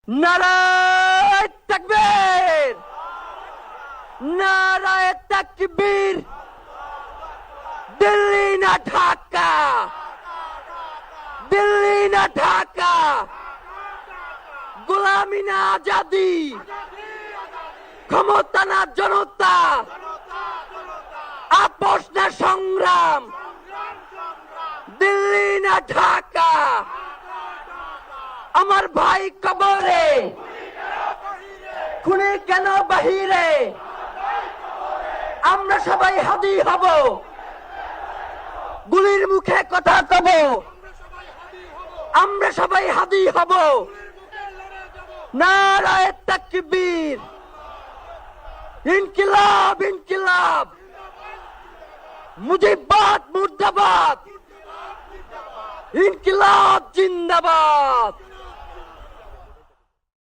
নারায়ে তাকবীর, নারায়ে তাকবীর। দিল্লি না ঢাকা, দিল্লি না ঢাকা, গোলামি না আজাদি, ক্ষমতা না জনতা, আপোষ না সংগ্রাম। দিল্লি না ঢাকা, আমার ভাই কবরে, খুনি কেন বাহিরে, আমরা সবাই হাদি হব, গুলির মুখে কথা কব, আমরা সবাই হাদি হব। নারায়ে তাকবীর, ইনকিলাব ইনকিলাব, মুজিবাদ মুর্দাবাদ, ইনকিলাব জিন্দাবাদ।